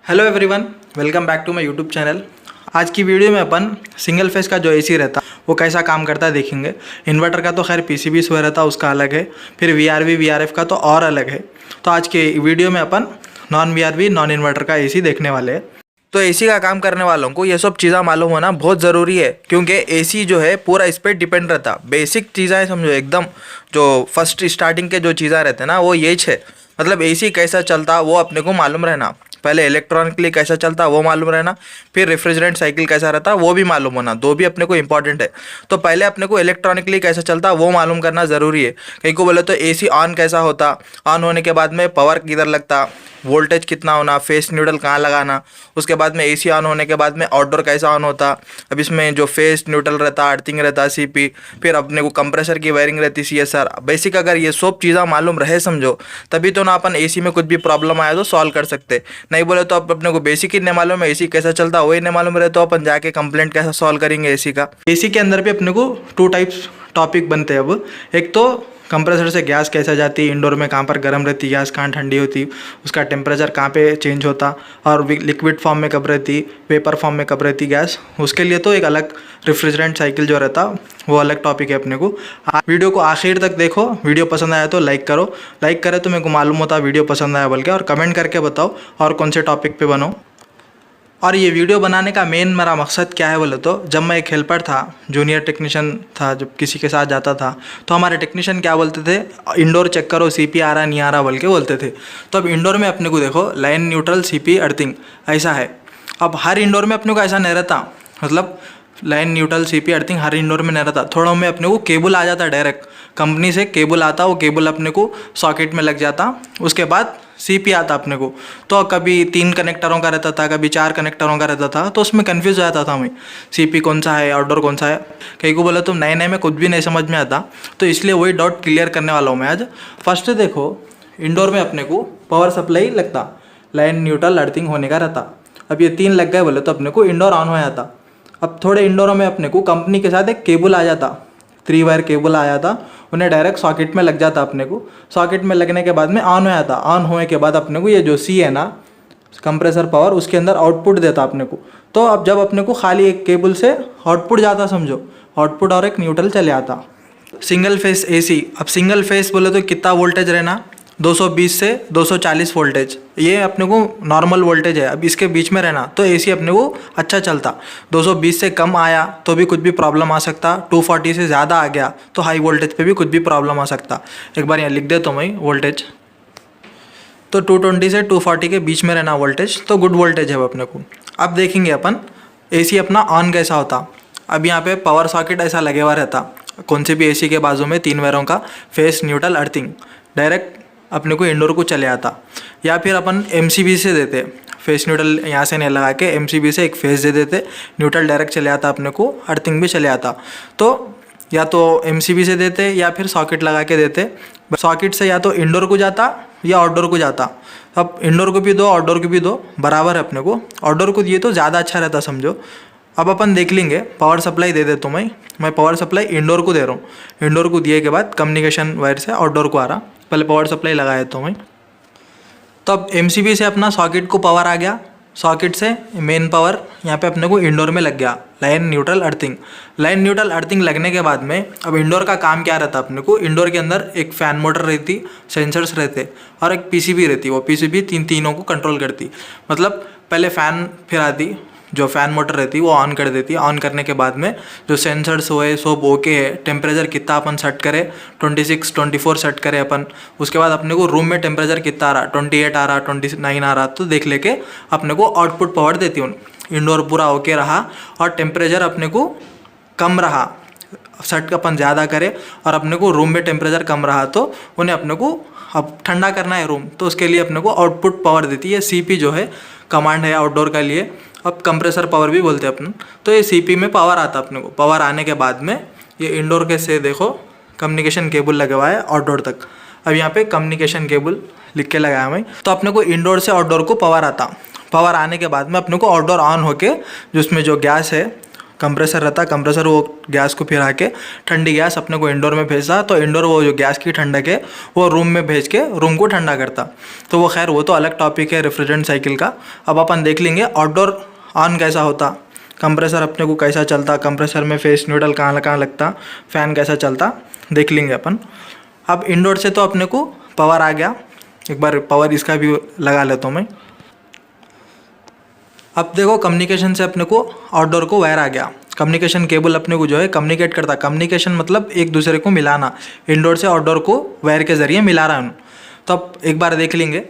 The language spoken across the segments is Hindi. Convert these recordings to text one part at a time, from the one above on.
Hello everyone, welcome back to my YouTube channel. आज की वीडियो में अपन सिंगल फेस का जो एसी रहता वो कैसा काम करता है देखेंगे। इन्वर्टर का तो खैर पीसीबी से रहता है, उसका अलग है। फिर वीआरवी वीआरएफ का तो और अलग है। तो आज के वीडियो में अपन नॉन वीआरवी नॉन इन्वर्टर का एसी देखने वाले हैं। तो एसी का काम करने वालों को ये सब चीज़ा मालूम होना बहुत ज़रूरी है, क्योंकि एसी जो है पूरा इस पर डिपेंड रहता। बेसिक चीज़ा है, समझो एकदम जो फर्स्ट स्टार्टिंग के जो चीज़ा रहते हैं ना वो ये है। मतलब एसी कैसा चलता वो अपने को मालूम रहना। पहले इलेक्ट्रॉनिकली कैसा चलता वो मालूम रहना, फिर रेफ्रिजरेंट साइकिल कैसा रहता वो भी मालूम होना। दो भी अपने को इंपॉर्टेंट है। तो पहले अपने को इलेक्ट्रॉनिकली कैसा चलता वो मालूम करना ज़रूरी है। कहीं को बोले तो एसी ऑन कैसा होता, ऑन होने के बाद में पावर किधर लगता, वोल्टेज कितना होना, फेस न्यूट्रल कहाँ लगाना। उसके बाद में एसी ऑन होने के बाद में आउटडोर कैसा ऑन होता। अब इसमें जो फेस न्यूट्रल रहता, अर्थिंग रहता, सीपी, फिर अपने को कंप्रेसर की वायरिंग रहती, सीएसआर। बेसिक अगर ये सब चीज़ें मालूम रहे समझो, तभी तो ना अपन एसी में कुछ भी प्रॉब्लम आया तो सॉल्व कर सकते। नहीं बोले तो अपने को बेसिक ही नहीं मालूम है, एसी कैसा चलता वही नहीं मालूम रहे तो अपन जाके कंप्लेंट कैसा सॉल्व करेंगे एसी का। एसी के अंदर भी अपने को टू टाइप्स टॉपिक बनते हैं। अब एक तो कंप्रेसर से गैस कैसा जाती है, इंडोर में कहाँ पर गर्म रहती, गैस कहाँ ठंडी होती, उसका टेम्परेचर कहाँ पे चेंज होता, और लिक्विड फॉर्म में कब रहती, वेपर फॉर्म में कब रहती गैस। उसके लिए तो एक अलग रेफ्रिजरेंट साइकिल जो रहता वो अलग टॉपिक है अपने को। वीडियो को आखिर तक देखो। वीडियो पसंद आया तो लाइक करो, लाइक करे तो मेरे को मालूम होता वीडियो पसंद आया बोल के, और कमेंट करके बताओ और कौन से टॉपिक पे बनो। और ये वीडियो बनाने का मेन मेरा मकसद क्या है बोले तो, जब मैं एक हेल्पर था, जूनियर टेक्नीशियन था, जब किसी के साथ जाता था तो हमारे टेक्नीशियन क्या बोलते थे, इंडोर चेक करो सीपी आ रहा नहीं आ रहा बोल के बोलते थे। तो अब इंडोर में अपने को देखो लाइन न्यूट्रल सीपी अर्थिंग ऐसा है। अब हर इंडोर में अपने को ऐसा नहीं रहता, मतलब लाइन न्यूट्रल सीपी अर्थिंग हर इंडोर में नहीं रहता। थोड़ा में अपने को केबल आ जाता, डायरेक्ट कंपनी से केबल आता, वो केबल अपने को सॉकेट में लग जाता, उसके बाद सीपी आता अपने को। तो कभी 3 कनेक्टरों का रहता था, कभी 4 कनेक्टरों का रहता था, तो उसमें कन्फ्यूज हो जाता था मैं, सीपी कौन सा है, आउटडोर कौन सा है। कहीं को बोला तो नए नए में कुछ भी नहीं समझ में आता, तो इसलिए वही डाउट क्लियर करने वाला हूँ मैं आज। फर्स्ट देखो, इंडोर में अपने को पावर सप्लाई लगता, लाइन न्यूट्रल अर्थिंग होने का रहता। अब ये 3 लग गए बोले तो अपने को इंडोर ऑन हो जाता। अब थोड़े इंडोरों में अपने को कंपनी के साथ एक केबल आ जाता, 3 वायर केबल आया था, उन्हें डायरेक्ट सॉकेट में लग जाता अपने को। सॉकेट में लगने के बाद में ऑन हो जाता। ऑन होने के बाद अपने को ये जो सी है ना कंप्रेसर पावर, उसके अंदर आउटपुट देता अपने को। तो अब जब अपने को खाली एक केबल से आउटपुट जाता समझो, आउटपुट और एक न्यूट्रल चले आता। सिंगल फेस एसी, अब सिंगल फेस बोले तो कितना वोल्टेज रहना, 220 से 240 वोल्टेज, ये अपने को नॉर्मल वोल्टेज है। अब इसके बीच में रहना तो एसी अपने को अच्छा चलता। 220 से कम आया तो भी कुछ भी प्रॉब्लम आ सकता, 240 से ज़्यादा आ गया तो हाई वोल्टेज पे भी कुछ भी प्रॉब्लम आ सकता। एक बार यहाँ लिख दे तो मैं वोल्टेज, तो 220 से 240 के बीच में रहना वोल्टेज, तो गुड वोल्टेज है वो अपने को। अब देखेंगे अपन एसी अपना ऑन कैसा होता। अब यहाँ पे पावर सॉकेट ऐसा लगे हुआ रहता, कौन से भी एसी के बाजू में 3 वायरों का, फेस न्यूट्रल अर्थिंग, डायरेक्ट अपने को इंडोर को चले आता। या फिर अपन एमसीबी से देते, फेस न्यूट्रल यहाँ से नहीं लगा के एमसीबी से एक फेस दे देते, न्यूट्रल डायरेक्ट चले आता अपने को, अर्थिंग भी चले आता। तो या तो एमसीबी से देते या फिर सॉकेट लगा के देते। सॉकेट से या तो इंडोर को जाता या आउटडोर को जाता। अब इंडोर को भी दो आउटडोर को भी दो, बराबर है अपने को। आउटडोर को दिए तो ज़्यादा अच्छा रहता समझो। अब अपन देख लेंगे, पावर सप्लाई दे देता हूँ मैं पावर सप्लाई इंडोर को दे रहा हूँ। इंडोर को दिए के बाद कम्युनिकेशन वायर से आउटडोर को आ रहा, पहले पावर सप्लाई लगाया तो मैं। तो अब एमसीबी से अपना सॉकेट को पावर आ गया, सॉकेट से मेन पावर यहाँ पे अपने को इंडोर में लग गया, line neutral earthing. Line neutral earthing लगने के बाद में अब इंडोर का काम क्या रहता अपने को, इंडोर के अंदर एक फ़ैन मोटर रहती, सेंसर्स रहते और एक पीसीबी रहती। वो पीसीबी तीनों को कंट्रोल करती। मतलब पहले फ़ैन फिर आती, जो फ़ैन मोटर रहती है वो ऑन कर देती है। ऑन करने के बाद में जो सेंसर्स हुए सब ओके है, टेम्परेचर कितना अपन सेट करें, 26 24 सेट करें अपन। उसके बाद अपने को रूम में टेम्परेचर कितना आ रहा, 28 आ रहा, 29 आ रहा, तो देख लेके अपने को आउटपुट पावर देती हूँ। इंडोर पूरा ओके रहा और टेम्परेचर अपने को कम रहा, सेट अपन ज़्यादा करें और अपने को रूम में टेम्परेचर कम रहा तो उन्हें अपने को अब ठंडा करना है रूम, तो उसके लिए अपने को आउटपुट पावर देती है। सीपी जो है कमांड है आउटडोर का लिए, अब कंप्रेसर पावर भी बोलते हैं अपन। तो ये सीपी में पावर आता अपने को। पावर आने के बाद में ये इंडोर के से देखो कम्युनिकेशन केबल लगा हुआ है आउटडोर तक। अब यहाँ पे कम्युनिकेशन केबल लिख के लगाया मैं, तो अपने को इंडोर से आउटडोर को पावर आता। पावर आने के बाद में अपने को आउटडोर ऑन होके जिसमें जो गैस है कंप्रेसर रहता, कंप्रेसर वो गैस को फिर आके ठंडी गैस अपने को इंडोर में भेजता, तो इंडोर वो जो गैस की ठंडक है वो रूम में भेज के रूम को ठंडा करता। तो वो खैर वो तो अलग टॉपिक है रेफ्रिजरेंट साइकिल का। अब अपन देख लेंगे आउटडोर ऑन कैसा होता, कंप्रेसर अपने को कैसा चलता, कंप्रेसर में फेस न्यूट्रल कहाँ लगता, फ़ैन कैसा चलता, देख लेंगे अपन। अब इंडोर से तो अपने को पावर आ गया, एक बार पावर इसका भी लगा लेता हूँ मैं। अब देखो कम्युनिकेशन से अपने को आउटडोर को वायर आ गया, कम्युनिकेशन केबल अपने को जो है कम्युनिकेट करता। कम्युनिकेशन मतलब एक दूसरे को मिलाना, इंडोर से आउटडोर को वायर के ज़रिए मिला रहा हूँ। तो अब एक बार देख लेंगे,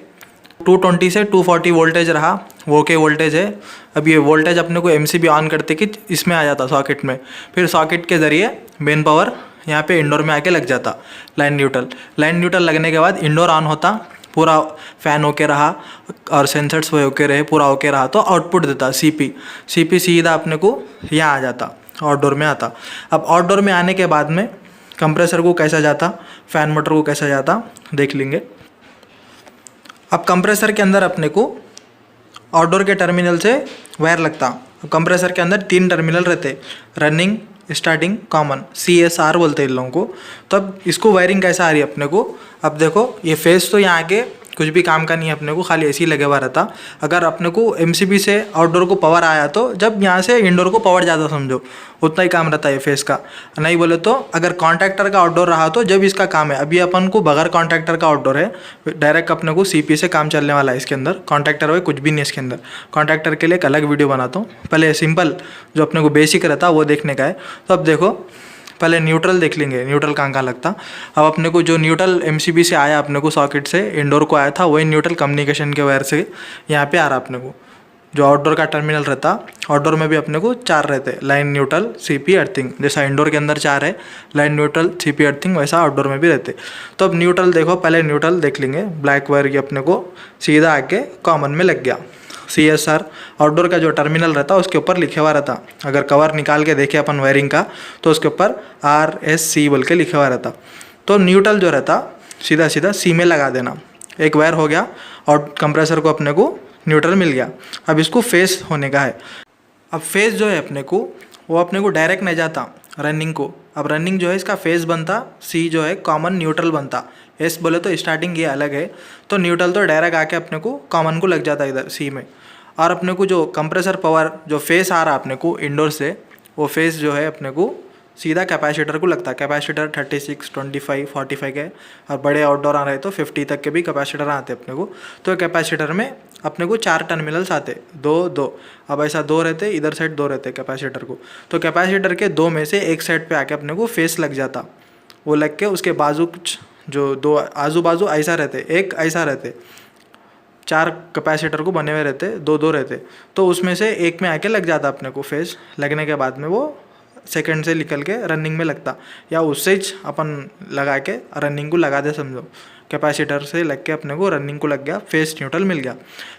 220 से 240 वोल्टेज रहा, वो के वोल्टेज है। अब ये वोल्टेज अपने को एमसीबी ऑन करते कि इसमें आ जाता सॉकेट में, फिर सॉकेट के ज़रिए मेन पावर यहाँ पे इंडोर में आके लग जाता। लाइन न्यूट्रल लगने के बाद इंडोर ऑन होता, पूरा फ़ैन ओके रहा और सेंसर्स वो ओके रहे, पूरा ओके रहा तो आउटपुट देता सीपी सीधा अपने को यहाँ आ जाता, आउटडोर में आता। अब आउटडोर में आने के बाद में कंप्रेसर को कैसा जाता, फ़ैन मोटर को कैसा जाता, देख लेंगे। अब कंप्रेसर के अंदर अपने को आउटडोर के टर्मिनल से वायर लगता। अब कंप्रेसर के अंदर 3 टर्मिनल रहते, रनिंग, स्टार्टिंग, कॉमन, CSR बोलते हैं इन लोगों को। तो अब इसको वायरिंग कैसा आ रही है अपने को, अब देखो ये फेस तो यहाँ आके कुछ भी काम का नहीं है अपने को, खाली ऐसे ही लगे हुआ रहता। अगर अपने को एमसीबी से आउटडोर को पावर आया तो जब यहाँ से इंडोर को पावर ज़्यादा समझो, उतना ही काम रहता है फेस का। नहीं बोले तो अगर कॉन्ट्रैक्टर का आउटडोर रहा तो जब इसका काम है, अभी अपन को बगैर कॉन्ट्रैक्टर का आउटडोर है, डायरेक्ट अपने को सीपी से काम चलने वाला है इसके अंदर। कॉन्ट्रैक्टर हुए कुछ भी नहीं इसके अंदर, कॉन्ट्रैक्टर के लिए एक अलग वीडियो बनाता हूँ। पहले सिंपल जो अपने को बेसिक रहता वो देखने का है। तो अब देखो पहले न्यूट्रल देख लेंगे, न्यूट्रल कहाँ लगता। अब अपने को जो न्यूट्रल एमसीबी से आया अपने को सॉकेट से इंडोर को आया था, वही न्यूट्रल कम्युनिकेशन के वायर से यहाँ पे आ रहा अपने को। जो आउटडोर का टर्मिनल रहता, आउटडोर में भी अपने को 4 रहते, लाइन, न्यूट्रल, सीपी, अर्थिंग। जैसा इंडोर के अंदर 4 है, लाइन, न्यूट्रल, सीपी, अर्थिंग, वैसा आउटडोर में भी रहते। तो अब न्यूट्रल देखो, पहले न्यूट्रल देख लेंगे। ब्लैक वायर की अपने को सीधा आके कॉमन में लग गया। CSR आउटडोर का जो टर्मिनल रहता उसके ऊपर लिखे हुआ रहता। अगर कवर निकाल के देखे अपन वायरिंग का तो उसके ऊपर RSC बोल के लिखा हुआ रहता। तो न्यूट्रल जो रहता सीधा सीधा C में लगा देना, एक वायर हो गया और कंप्रेसर को अपने को न्यूट्रल मिल गया। अब इसको फेस होने का है। अब फेस जो है अपने को वो अपने को डायरेक्ट नहीं जाता रनिंग को। अब रनिंग जो है इसका फेस बनता, C जो है कॉमन न्यूट्रल बनता। S बोले तो स्टार्टिंग ये अलग है, तो न्यूट्रल तो डायरेक्ट आके अपने को कॉमन को लग जाता है इधर C में। और अपने को जो कंप्रेसर पावर जो फेस आ रहा अपने को इंडोर से, वो फेस जो है अपने को सीधा कैपेसिटर को लगता है। कैपेसिटर 36, 25, 45 के, और बड़े आउटडोर आ रहे तो 50 तक के भी कैपेसिटर आते अपने को। तो कैपेसिटर में अपने को 4 टर्मिनल्स आते, 2-2। अब ऐसा 2 रहते, इधर साइड 2 रहते कैपेसिटर को। तो कैपेसिटर के 2 में से एक साइड पे आके अपने को फेस लग जाता। वो लग के उसके बाजू कुछ जो 2 आजू बाजू ऐसा रहते, एक ऐसा रहते, 4 कैपेसिटर को बने हुए रहते, 2-2 रहते। तो उसमें से एक में आके लग जाता अपने को फेस। लगने के बाद में वो सेकंड से निकल के रनिंग में लगता, या उससे ही अपन लगा के रनिंग को लगा दे समझो। कैपेसिटर से लग के अपने को रनिंग को लग गया, फेस न्यूट्रल मिल गया।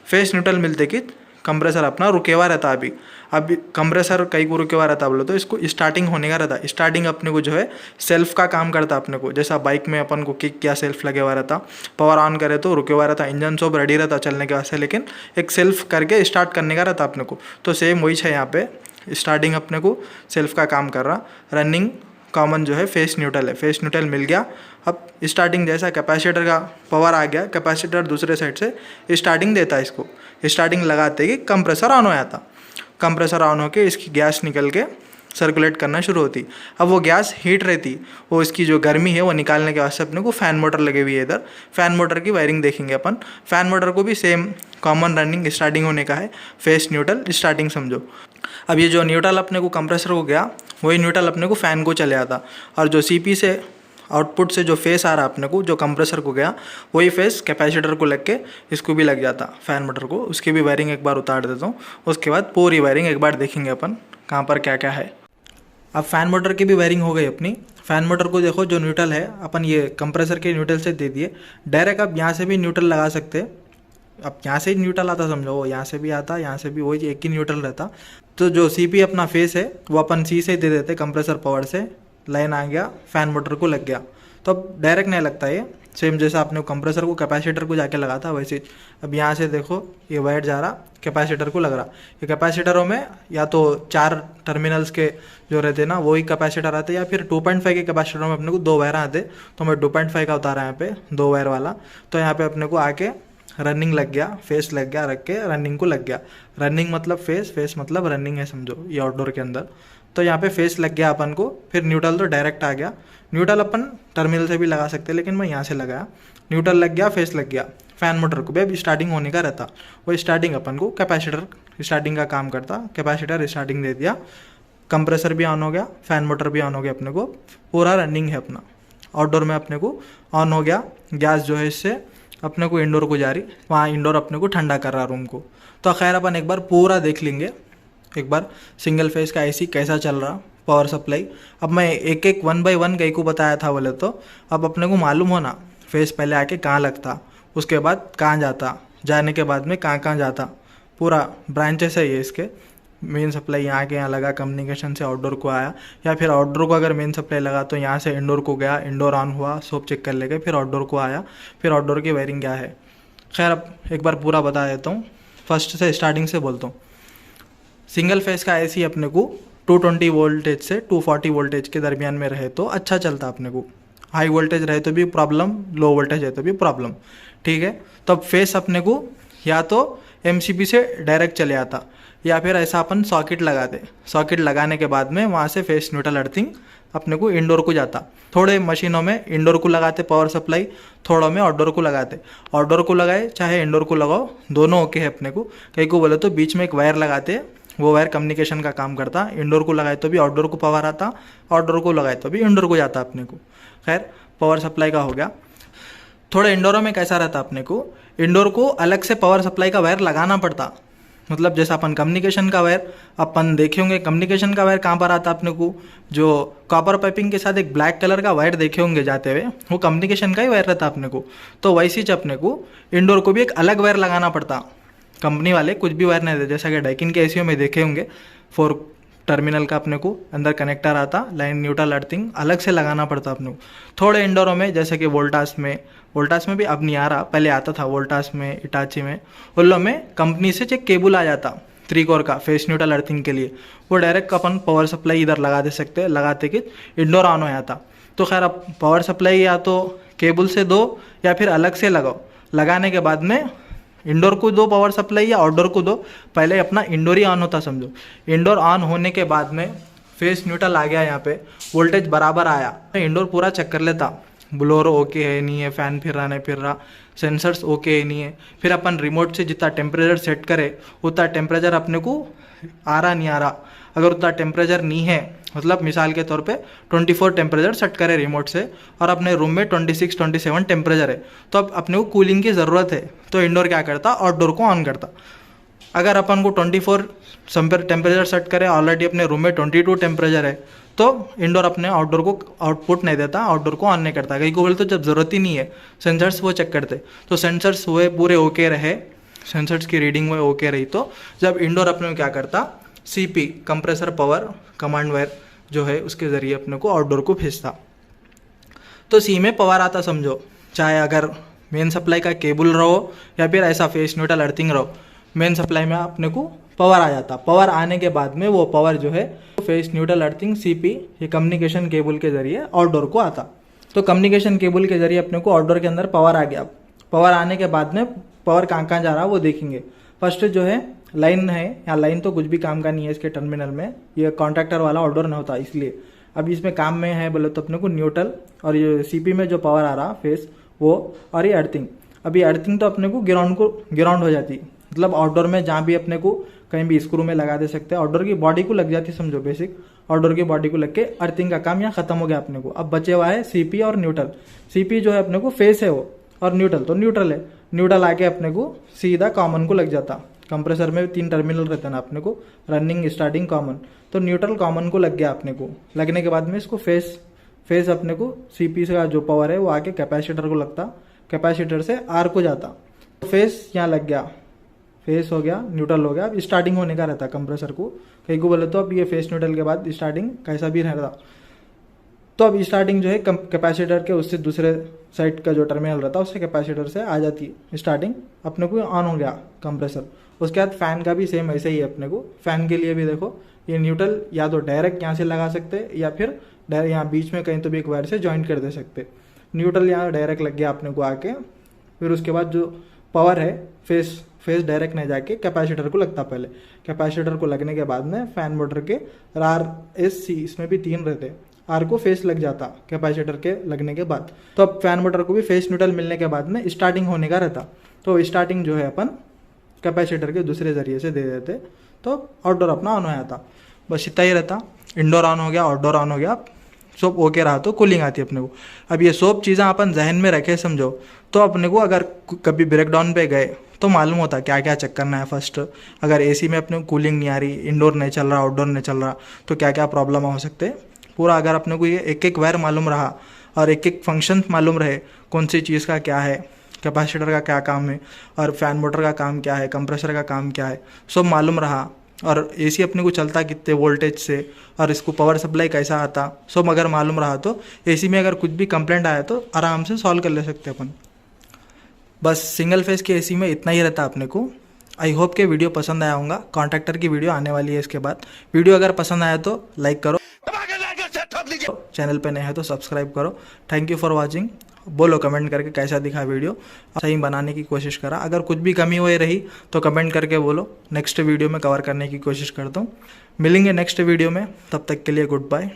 फेस न्यूट्रल मिलते कि कंप्रेसर अपना रुके हुआ रहता। अभी कंप्रेसर कई को रुके हुआ रहता बोलो तो इसको स्टार्टिंग होने का रहता। स्टार्टिंग अपने को जो है सेल्फ का काम करता अपने को। जैसा बाइक में अपन को किक क्या सेल्फ लगे हुआ रहता, पावर ऑन करे तो रुके हुआ रहता, इंजन सब रेडी रहता चलने के वास्ते, लेकिन एक सेल्फ करके स्टार्ट करने का रहता अपने को। तो सेम वही है यहाँ पे, स्टार्टिंग अपने को सेल्फ का काम कर रहा, रनिंग कॉमन जो है फेस न्यूट्रल है, फेस न्यूट्रल मिल गया। अब स्टार्टिंग जैसा कैपेसिटर का पावर आ गया, कैपेसिटर दूसरे साइड से स्टार्टिंग देता है इसको। स्टार्टिंग लगाते ही कंप्रेसर ऑन हो जाता। कंप्रेसर ऑन होके इसकी गैस निकल के सर्कुलेट करना शुरू होती। अब वो गैस हीट रहती, वो इसकी जो गर्मी है वो निकालने के वास्ते अपने को फ़ैन मोटर लगे हुई है इधर। फ़ैन मोटर की वायरिंग देखेंगे अपन। फ़ैन मोटर को भी सेम कॉमन रनिंग स्टार्टिंग होने का है, फेस न्यूट्रल स्टार्टिंग समझो। अब ये जो न्यूट्रल अपने को कंप्रेसर को गया, वही न्यूट्रल अपने को फ़ैन को चले आता, और जो सीपी से आउटपुट से जो फेस आ रहा अपने को जो कंप्रेसर को गया, वही फेस कैपेसिटर को लग के इसको भी लग जाता फ़ैन मोटर को। उसकी भी वायरिंग एक बार उतार देता हूँ, उसके बाद पूरी वायरिंग एक बार देखेंगे अपन कहाँ पर क्या क्या है। अब फ़ैन मोटर की भी वायरिंग हो गई अपनी। फ़ैन मोटर को देखो जो न्यूट्रल है अपन ये कंप्रेसर के न्यूट्रल से दे दिए, डायरेक्ट आप यहाँ से भी न्यूट्रल लगा सकते। अब यहाँ से ही न्यूट्रल आता समझो, वो यहाँ से भी आता, यहाँ से भी, वही एक ही न्यूट्रल रहता। तो जो सीपी अपना फेस है वो अपन सी से दे देते, कंप्रेसर पावर से लाइन आ गया, फ़ैन मोटर को लग गया। तो अब डायरेक्ट नहीं लगता, ये सेम जैसा आपने कंप्रेसर को कैपेसिटर को जाके लगा था वैसे। अब यहाँ से देखो ये वायर जा रहा कैपेसिटर को लग रहा। ये कैपेसिटरों में या तो 4 टर्मिनल्स के जो रहते हैं ना वही कैपेसिटर आते, या फिर 2.5 के कैपेसिटरों में अपने को 2 वायर आते। तो मैं 2.5 का उतारा यहाँ पे 2 वायर वाला। तो यहाँ पे अपने को आके रनिंग लग गया, फेस लग गया, रख के रनिंग को लग गया। रनिंग मतलब फेस, फेस मतलब रनिंग है समझो ये आउटडोर के अंदर। तो यहाँ पे फेस लग गया अपन को। फिर न्यूट्रल तो डायरेक्ट आ गया। न्यूट्रल अपन टर्मिनल से भी लगा सकते हैं, लेकिन मैं यहाँ से लगाया। न्यूट्रल लग गया, फेस लग गया। फैन मोटर को भी अब स्टार्टिंग होने का रहता, वो स्टार्टिंग अपन को कैपेसिटर स्टार्टिंग का काम करता। कैपेसिटर स्टार्टिंग दे दिया, कंप्रेसर भी ऑन हो गया, फैन मोटर भी ऑन हो गया। अपने को पूरा रनिंग है अपना। आउटडोर में अपने को ऑन हो गया। गैस जो है इससे अपने को इंडोर को जा रही, वहाँ इंडोर अपने को ठंडा कर रहा रूम को। तो खैर अपन एक बार पूरा देख लेंगे, एक बार सिंगल फेस का एसी कैसा चल रहा, पावर सप्लाई। अब मैं एक एक 1 बाय 1 कई को बताया था बोले, तो अब अपने को मालूम होना फेस पहले आके कहाँ लगता, उसके बाद कहाँ जाता, जाने के बाद में कहाँ कहाँ जाता। पूरा ब्रांचेस है ये इसके। मेन सप्लाई यहाँ के यहाँ लगा, कम्युनिकेशन से आउटडोर को आया, या फिर आउटडोर को अगर मेन सप्लाई लगा तो यहाँ से इंडोर को गया, इंडोर ऑन हुआ, सोप चेक कर ले गए, फिर आउटडोर को आया, फिर आउटडोर की वायरिंग क्या है। खैर अब एक बार पूरा बता देता हूँ, फर्स्ट से स्टार्टिंग से बोलता हूँ। सिंगल फेस का एसी अपने को 220 वोल्टेज से 240 वोल्टेज के दरमियान में रहे तो अच्छा चलता अपने को। हाई वोल्टेज रहे तो भी प्रॉब्लम, लो वोल्टेज है तो भी प्रॉब्लम, ठीक है। तो अब फेस अपने को या तो एमसीबी से डायरेक्ट चले आता, या फिर ऐसा अपन सॉकेट लगाते। सॉकेट लगाने के बाद में वहाँ से फेस न्यूट्रल अर्थिंग अपने को इंडोर को जाता। थोड़े मशीनों में इंडोर को लगाते पावर सप्लाई, थोड़ों में आउटडोर को लगाते। आउटडोर को लगाए चाहे इंडोर को लगाओ, दोनों ओके है अपने को। कहीं को बोले तो बीच में एक वायर लगाते, वो वायर कम्युनिकेशन का काम करता। इंडोर को लगाए तो भी आउटडोर को पावर आता, आउटडोर को लगाए तो भी इंडोर को जाता अपने को। खैर पावर सप्लाई का हो गया। थोड़ा इंडोरों में कैसा रहता अपने को, इंडोर को अलग से पावर सप्लाई का वायर लगाना पड़ता। मतलब जैसा अपन कम्युनिकेशन का वायर अपन देखे होंगे, कम्युनिकेशन का वायर कहाँ पर आता अपने को, जो कॉपर पाइपिंग के साथ एक ब्लैक कलर का वायर देखे होंगे जाते हुए, वो कम्युनिकेशन का ही वायर रहता अपने को। तो वैसे ही अपने को इंडोर को भी एक अलग वायर लगाना पड़ता। कंपनी वाले कुछ भी वायर नहीं देते, जैसा कि डाइकिन के एसीओ में देखे होंगे 4 टर्मिनल का अपने को अंदर कनेक्टर आता, लाइन न्यूट्रल अर्थिंग अलग से लगाना पड़ता अपने को। थोड़े इंडोरों में जैसे कि वोल्टास में भी अब नहीं आ रहा, पहले आता था वोल्टास में, इटाची में, उन लोगों में कंपनी से एक केबल आ जाता 3 कोर का फेस न्यूट्रल अर्थिंग के लिए। वो डायरेक्ट अपन पावर सप्लाई इधर लगा दे सकते हैं, लगाते कि इंडोर ऑन हो जाता। तो खैर अब पावर सप्लाई या तो केबल से दो या फिर अलग से लगाओ। लगाने के बाद में इंडोर को दो पावर सप्लाई या आउटडोर को दो, पहले अपना इंडोर ही ऑन होता समझो। इंडोर ऑन होने के बाद में फेस न्यूट्रल आ गया, यहाँ पे वोल्टेज बराबर आया, इंडोर पूरा चेक कर लेता, ब्लोअर ओके है नहीं है, फैन फिर रहा नहीं फिर रहा, सेंसर्स ओके है नहीं है। फिर अपन रिमोट से जितना टेम्परेचर सेट करे उतना टेम्परेचर अपने को आ रहा नहीं आ रहा। अगर उतना टेम्परेचर नहीं है, मतलब मिसाल के तौर पे 24 टेम्परेचर सेट करे रिमोट से और अपने रूम में 26-27 टेम्परेचर है, तो अब अपने को कूलिंग की ज़रूरत है, तो इंडोर क्या करता, आउटडोर को ऑन करता। अगर अपन को 24 टेम्परेचर सेट करे, ऑलरेडी अपने रूम में 22 टेम्परेचर है, तो इंडोर अपने आउटडोर को आउटपुट नहीं देता, आउटडोर को ऑन नहीं करता। कहीं को बोले तो जब ज़रूरत ही नहीं है, सेंसर्स वो चेक करते, तो सेंसर्स हुए पूरे ओके रहे, सेंसर्स की रीडिंग हुए ओके रही, तो जब इंडोर अपने को क्या करता, CP compressor power command wire जो है उसके ज़रिए अपने को आउटडोर को भेजता। तो सी में पावर आता समझो, चाहे अगर मेन सप्लाई का केबल रहो या फिर ऐसा फेस न्यूट्रल अर्थिंग रहो, मेन सप्लाई में अपने को पावर आ जाता। पावर आने के बाद में वो पावर जो है फेस न्यूट्रल अर्थिंग सीपी ये कम्युनिकेशन केबल के जरिए आउटडोर को आता। तो कम्युनिकेशन केबल के जरिए अपने को आउटडोर के अंदर पावर आ गया। पावर आने के बाद में पावर कहाँ कहाँ जा रहा है वो देखेंगे। फर्स्ट जो है लाइन है, यहाँ लाइन तो कुछ भी काम का नहीं है इसके टर्मिनल में, ये कॉन्ट्रैक्टर वाला आउटडोर नहीं होता इसलिए। अब इसमें काम में है बोले तो अपने को न्यूट्रल और ये सीपी में जो पावर आ रहा फेस वो, और ये अर्थिंग। अभी अर्थिंग तो अपने को ग्राउंड हो जाती, मतलब आउटडोर में जहाँ भी अपने को कहीं भी स्क्रू में लगा दे सकते हैं, आउटडोर की बॉडी को लग जाती समझो, बेसिक आउटडोर की बॉडी को लग के अर्थिंग का काम यहाँ खत्म हो गया अपने को। अब बचे हुआ है सीपी और न्यूट्रल। सीपी जो है अपने को फेस है वो, और न्यूट्रल तो न्यूट्रल है। न्यूट्रल आके अपने को सीधा कॉमन को लग जाता। कंप्रेसर में 3 टर्मिनल रहता है ना अपने को, रनिंग स्टार्टिंग कॉमन, तो न्यूट्रल कॉमन को लग गया अपने को। लगने के बाद में इसको फेस अपने को सीपी का जो पावर है वो आके कैपेसिटर को लगता, कैपेसिटर से आर को जाता। तो फेस यहाँ लग गया, फेस हो गया, न्यूट्रल हो गया। अब स्टार्टिंग होने का रहता कंप्रेसर को, कहीं को बोले तो अब ये फेस न्यूट्रल के बाद स्टार्टिंग कैसा भी रहता। तो अब स्टार्टिंग जो है कैपेसिटर के उससे दूसरे साइड का जो टर्मिनल रहता है उससे कैपेसिटर से आ जाती है स्टार्टिंग, अपने को ऑन हो गया कंप्रेसर। उसके बाद फैन का भी सेम ऐसे ही है अपने को। फैन के लिए भी देखो ये न्यूट्रल या तो डायरेक्ट यहाँ से लगा सकते हैं या फिर डायरेक्ट यहाँ बीच में कहीं तो भी एक वायर से ज्वाइंट कर दे सकते। न्यूट्रल यहाँ डायरेक्ट लग गया अपने को आके, फिर उसके बाद जो पावर है फेस डायरेक्ट नहीं जाके कैपेसिटर को लगता। पहले कैपेसिटर को लगने के बाद में फैन मोटर के आर एस सी इसमें भी 3 रहते, आर को फेस लग जाता कैपेसिटर के लगने के बाद। तो अब फैन मोटर को भी फेस न्यूट्रल मिलने के बाद में स्टार्टिंग होने का रहता। तो स्टार्टिंग जो है अपन कैपेसिटर के दूसरे जरिए से दे देते, तो आउटडोर अपना ऑन हो जाता। बस इतना ही रहता। इंडोर ऑन हो गया, आउटडोर ऑन हो गया, सब ओके रहा तो कूलिंग आती है अपने को। अब ये सब चीज़ें अपन जहन में रखे समझो, तो अपने को अगर कभी ब्रेकडाउन पे गए तो मालूम होता क्या क्या चेक करना है। फर्स्ट अगर एसी में अपने को कूलिंग नहीं आ रही, इंडोर नहीं चल रहा, आउटडोर नहीं चल रहा, तो क्या क्या प्रॉब्लम हो सकते हैं पूरा। अगर अपने को ये एक एक वायर मालूम रहा और एक एक फंक्शन मालूम रहे, कौन सी चीज़ का क्या है, कैपेसिटर का क्या काम है और फैन मोटर का काम क्या है, कंप्रेसर का काम क्या है, सब मालूम रहा, और एसी अपने को चलता कितने वोल्टेज से और इसको पावर सप्लाई कैसा आता, सब अगर मालूम रहा तो एसी में अगर कुछ भी कंप्लेंट आया तो आराम से सॉल्व कर ले सकते अपन। बस सिंगल फेस के एसी में इतना ही रहता अपने को। आई होप के वीडियो पसंद आया होगा। कॉन्ट्रैक्टर की वीडियो आने वाली है इसके बाद। वीडियो अगर पसंद आया तो लाइक करो, चैनल पे नए है तो सब्सक्राइब करो। Thank you for watching. बोलो कमेंट करके कैसा दिखा वीडियो, सही बनाने की कोशिश करा। अगर कुछ भी कमी हुई रही तो कमेंट करके बोलो, नेक्स्ट वीडियो में कवर करने की कोशिश करता हूँ। मिलेंगे नेक्स्ट वीडियो में, तब तक के लिए गुड बाय।